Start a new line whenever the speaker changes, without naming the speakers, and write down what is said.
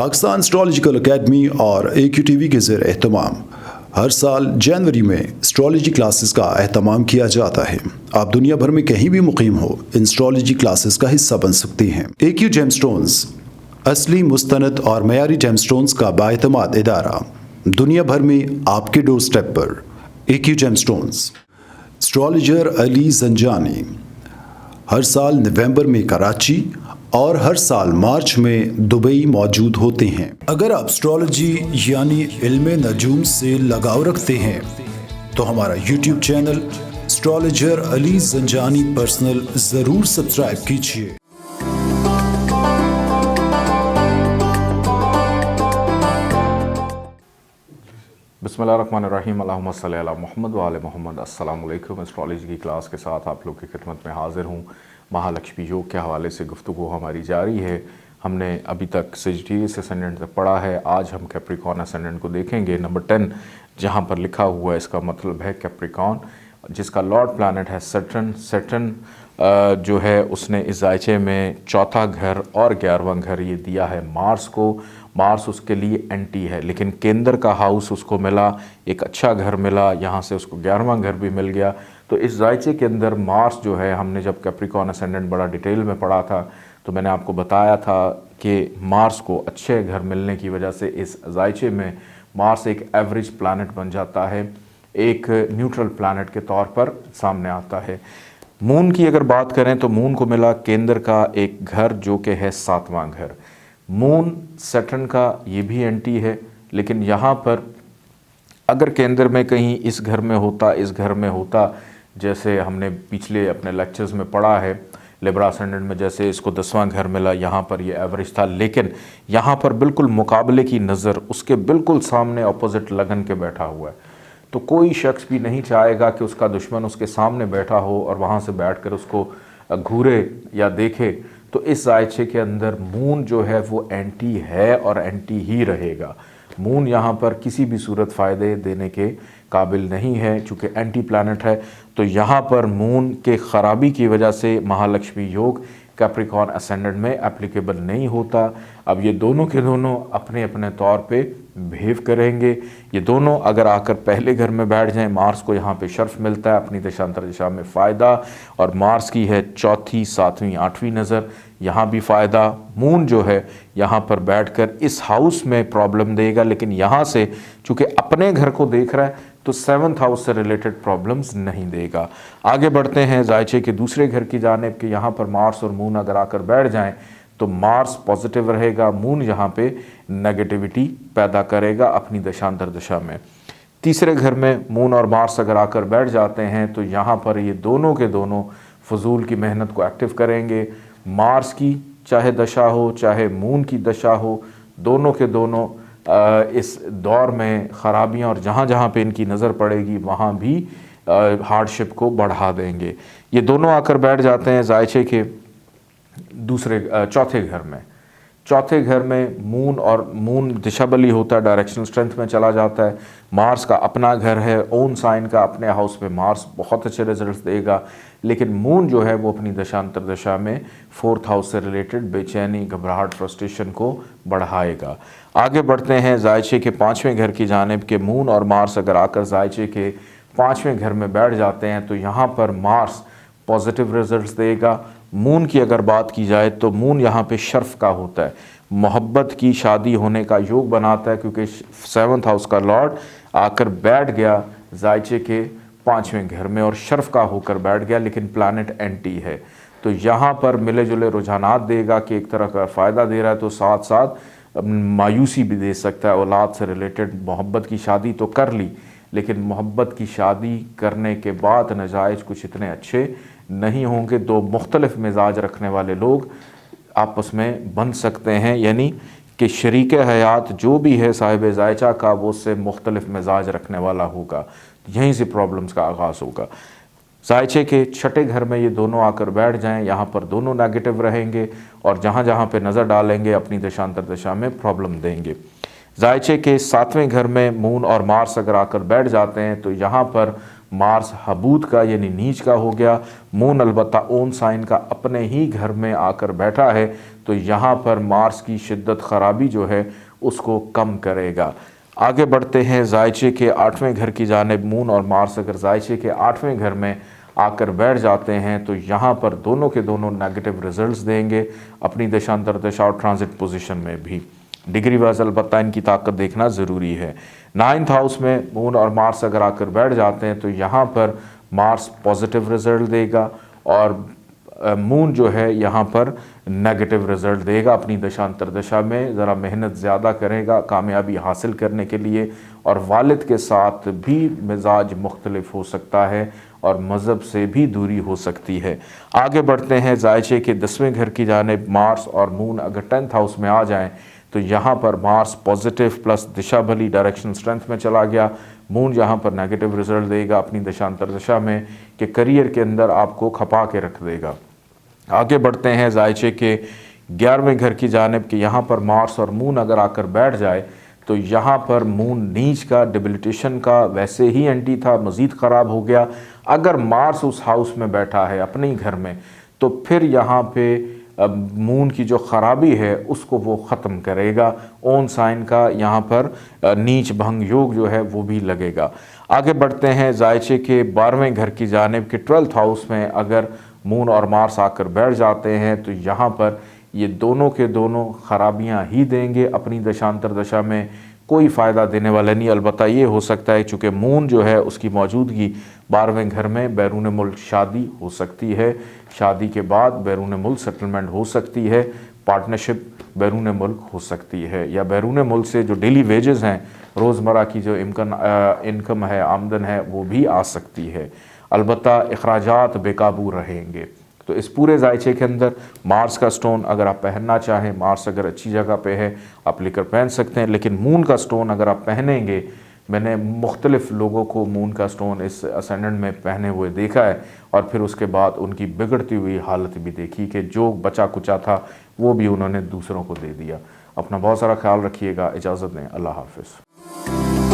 Pakistan astrological academy और AQ TV के ज़ेर एहतमाम हर साल जनवरी में एस्ट्रोलॉजी क्लासेस का एहतमाम किया जाता है। आप दुनिया भर में कहीं भी मुकीम हो, इन एस्ट्रोलॉजी क्लासेस का हिस्सा बन सकते हैं। AQ जेमस्टोन्स असली, मुस्तनद और मयारी जेमस्टोन्स का बाएतमाद इदारा, दुनिया भर में आपके डोर स्टेप पर। AQ gemstones. Astrologer Ali Zanjani हर साल नवंबर में कराची और हर साल मार्च में दुबई मौजूद होते हैं। अगर आप एस्ट्रोलॉजी यानी इल्मे नजूम से लगाव रखते हैं तो हमारा YouTube channel astrologer Ali Zanjani personal ज़रूर सब्सक्राइब कीजिए।
बिस्मिल्लाहिर्रहमानिर्रहीम, अल्लाहुम्मा सल्ली अला मुहम्मद व आले मुहम्मद। अस्सलाम वालेकुम। एस्ट्रोलॉजी की क्लास के साथ आप लोग की खिदमत में हाज़िर हूँ। महालक्ष्मी योग के हवाले से गुफ्तगू हमारी जारी है। हमने अभी तक सजिटेरियस असेंडेंट तक पढ़ा है। आज हम कैप्रिकॉर्न असेंडेंट को देखेंगे। नंबर 10 जहाँ पर लिखा हुआ है, इसका मतलब है कैप्रिकॉर्न, जिसका लॉर्ड प्लैनेट है सैटर्न। सैटर्न जो है उसने इस जायचे में चौथा घर और 11वां घर ये दिया है मार्स को। मार्स उसके लिए एंटी है, लेकिन केंद्र का हाउस उसको मिला, एक अच्छा घर मिला, यहाँ से उसको 11वां घर भी मिल गया। तो इस जायचे के अंदर मार्स जो है, हमने जब कैप्रिकॉर्न असेंडेंट बड़ा डिटेल में पढ़ा था तो मैंने आपको बताया था कि मार्स को अच्छे घर मिलने की वजह से इस जायचे में मार्स एक एवरेज प्लैनेट बन जाता है, एक न्यूट्रल प्लैनेट के तौर पर सामने आता है। मून की अगर बात करें तो मून को मिला केंद्र का एक घर जो कि है 7वां घर। मून सैटर्न का ये भी एंटी है, लेकिन यहाँ पर अगर केंद्र में कहीं इस घर में होता, इस घर में होता, जैसे हमने पिछले अपने लेक्चर्स में पढ़ा है लिब्रा असेंडेंट में, जैसे इसको 10वां घर मिला, यहाँ पर ये एवरेज था, लेकिन यहाँ पर बिल्कुल मुकाबले की नज़र उसके बिल्कुल सामने ऑपोजिट लगन के बैठा हुआ है। तो कोई शख्स भी नहीं चाहेगा कि उसका दुश्मन उसके सामने बैठा हो और वहाँ से बैठकर उसको घूरे या देखे। तो इस जायचे के अंदर मून जो है वो एंटी है और एंटी ही रहेगा। मून यहाँ पर किसी भी सूरत फ़ायदे देने के काबिल नहीं है, चूँकि एंटी प्लैनेट है। तो यहाँ पर मून के ख़राबी की वजह से महालक्ष्मी योग कैप्रिकॉर्न असेंडेंट में एप्लीकेबल नहीं होता। अब ये दोनों के दोनों अपने अपने तौर पे बिहेव करेंगे। ये दोनों अगर आकर पहले घर में बैठ जाएं, मार्स को यहाँ पे शर्फ मिलता है अपनी दशांतर दिशा में फ़ायदा, और मार्स की है चौथी, 7वीं, 8वीं नज़र, यहाँ भी फ़ायदा। मून जो है यहाँ पर बैठकर इस हाउस में प्रॉब्लम देगा, लेकिन यहाँ से चूँकि अपने घर को देख रहा है तो 7th हाउस से रिलेटेड प्रॉब्लम्स नहीं देगा। आगे बढ़ते हैं जायचे के दूसरे घर की जानिब कि यहाँ पर मार्स और मून अगर आकर बैठ जाएं तो मार्स पॉजिटिव रहेगा, मून यहाँ पे नेगेटिविटी पैदा करेगा अपनी दशांतर दिशा में। तीसरे घर में मून और मार्स अगर आकर बैठ जाते हैं तो यहाँ पर ये दोनों के दोनों फजूल की मेहनत को एक्टिव करेंगे। मार्स की चाहे दशा हो चाहे मून की दशा हो, दोनों के दोनों इस दौर में ख़राबियाँ और जहाँ जहाँ पे इनकी नज़र पड़ेगी वहाँ भी हार्डशिप को बढ़ा देंगे। ये दोनों आकर बैठ जाते हैं जायचे के चौथे घर में। चौथे घर में मून, और मून दिशाबली होता है, डायरेक्शनल स्ट्रेंथ में चला जाता है। मार्स का अपना घर है, ओन साइन का, अपने हाउस में मार्स बहुत अच्छे रिजल्ट्स देगा, लेकिन मून जो है वो अपनी दशांतर दशा में 4th हाउस से रिलेटेड बेचैनी, घबराहट, फ्रस्ट्रेशन को बढ़ाएगा। आगे बढ़ते हैं जायचे के 5वें घर की जानिब के मून और मार्स अगर आकर जायचे के 5वें घर में बैठ जाते हैं तो यहाँ पर मार्स पॉजिटिव रिजल्ट्स देगा। मून की अगर बात की जाए तो मून यहाँ पे शर्फ का होता है, मोहब्बत की शादी होने का योग बनाता है, क्योंकि 7th हाउस का लॉर्ड आकर बैठ गया जायचे के 5वें घर में और शर्फ का होकर बैठ गया, लेकिन प्लैनेट एंटी है। तो यहाँ पर मिले जुले रुझानात देगा कि एक तरह का फ़ायदा दे रहा है तो साथ साथ मायूसी भी दे सकता है। औलाद से रिलेटेड मोहब्बत की शादी तो कर ली, लेकिन मोहब्बत की शादी करने के बाद नजायज़ कुछ इतने अच्छे नहीं होंगे। दो मुख्तलिफ मिजाज रखने वाले लोग आपस में बन सकते हैं, यानी कि शरीक हयात जो भी है साहिब जायचा का, वो उससे मुख्तलिफ मिजाज रखने वाला होगा। यहीं से प्रॉब्लम्स का आगाज़ होगा। जायचे के 6ठे घर में ये दोनों आकर बैठ जाएं, यहाँ पर दोनों नेगेटिव रहेंगे और जहाँ जहाँ पे नज़र डालेंगे अपनी दशांतर दशा में प्रॉब्लम देंगे। जायचे के 7वें घर में मून और मार्स अगर आकर बैठ जाते हैं तो यहाँ पर मार्स हबूत का यानी नीच का हो गया। मून अलबत्ता ओन साइन का अपने ही घर में आकर बैठा है, तो यहाँ पर मार्स की शिद्दत ख़राबी जो है उसको कम करेगा। आगे बढ़ते हैं जायचे के 8वें घर की जानिब। मून और मार्स अगर जायचे के 8वें घर में आकर बैठ जाते हैं तो यहाँ पर दोनों के दोनों नेगेटिव रिजल्ट्स देंगे अपनी दशांतर दशा और ट्रांजिट पोजीशन में भी। डिग्री वाइज अलबत्ता इनकी ताकत देखना ज़रूरी है। 9th हाउस में मून और मार्स अगर आकर बैठ जाते हैं तो यहाँ पर मार्स पॉजिटिव रिजल्ट देगा और मून जो है यहाँ पर नेगेटिव रिजल्ट देगा अपनी दशांतर दशा में। ज़रा मेहनत ज़्यादा करेगा कामयाबी हासिल करने के लिए, और वालिद के साथ भी मिजाज मुख्तलिफ हो सकता है और मज़हब से भी दूरी हो सकती है। आगे बढ़ते हैं जायचे के 10वें घर की जानिब। मार्स और मून अगर 10th हाउस में आ जाएं तो यहाँ पर मार्स पॉजिटिव प्लस दिशा भली डायरेक्शन स्ट्रेंथ में चला गया। मून यहाँ पर नेगेटिव रिजल्ट देगा अपनी दशांतर दशा में कि करियर के अंदर आपको खपा के रख देगा। आगे बढ़ते हैं जायचे के 11वें घर की जानिब कि यहाँ पर मार्स और मून अगर आकर बैठ जाए तो यहाँ पर मून नीच का डिबिलिटेशन का वैसे ही एंटी था, मज़ीद ख़राब हो गया। अगर मार्स उस हाउस में बैठा है अपने ही घर में तो फिर यहाँ पे मून की जो ख़राबी है उसको वो ख़त्म करेगा। ओन साइन का यहाँ पर नीच भंग योग जो है वो भी लगेगा। आगे बढ़ते हैं जायचे के 12वें घर की जानिब कि 12th हाउस में अगर मून और मार्स आकर बैठ जाते हैं तो यहाँ पर ये दोनों के दोनों ख़राबियाँ ही देंगे अपनी दशांतर दशा में, कोई फ़ायदा देने वाला नहीं। अलबत्ता ये हो सकता है चूँकि मून जो है उसकी मौजूदगी 12वें घर में बैरून मुल्क शादी हो सकती है, शादी के बाद बैरून मुल्क सेटलमेंट हो सकती है, पार्टनरशिप बैरून मुल्क हो सकती है, या बैरून मुल्क से जो डेली वेजेस हैं, रोज़मर्रा की जो इनकम है, आमदन है, वो भी आ सकती है। अलबत्ता अखराजात बेकाबू रहेंगे। तो इस पूरे जायचे के अंदर मार्स का स्टोन अगर आप पहनना चाहें, मार्स अगर अच्छी जगह पे है आप लेकर पहन सकते हैं, लेकिन मून का स्टोन अगर आप पहनेंगे, मैंने मुख्तलिफ़ लोगों को मून का स्टोन इस असेंडेंट में पहने हुए देखा है और फिर उसके बाद उनकी बिगड़ती हुई हालत भी देखी कि जो बचा कुचा था वो भी उन्होंने दूसरों को दे दिया। अपना बहुत सारा ख्याल रखिएगा। इजाज़त दें। अल्लाह हाफ़िज़।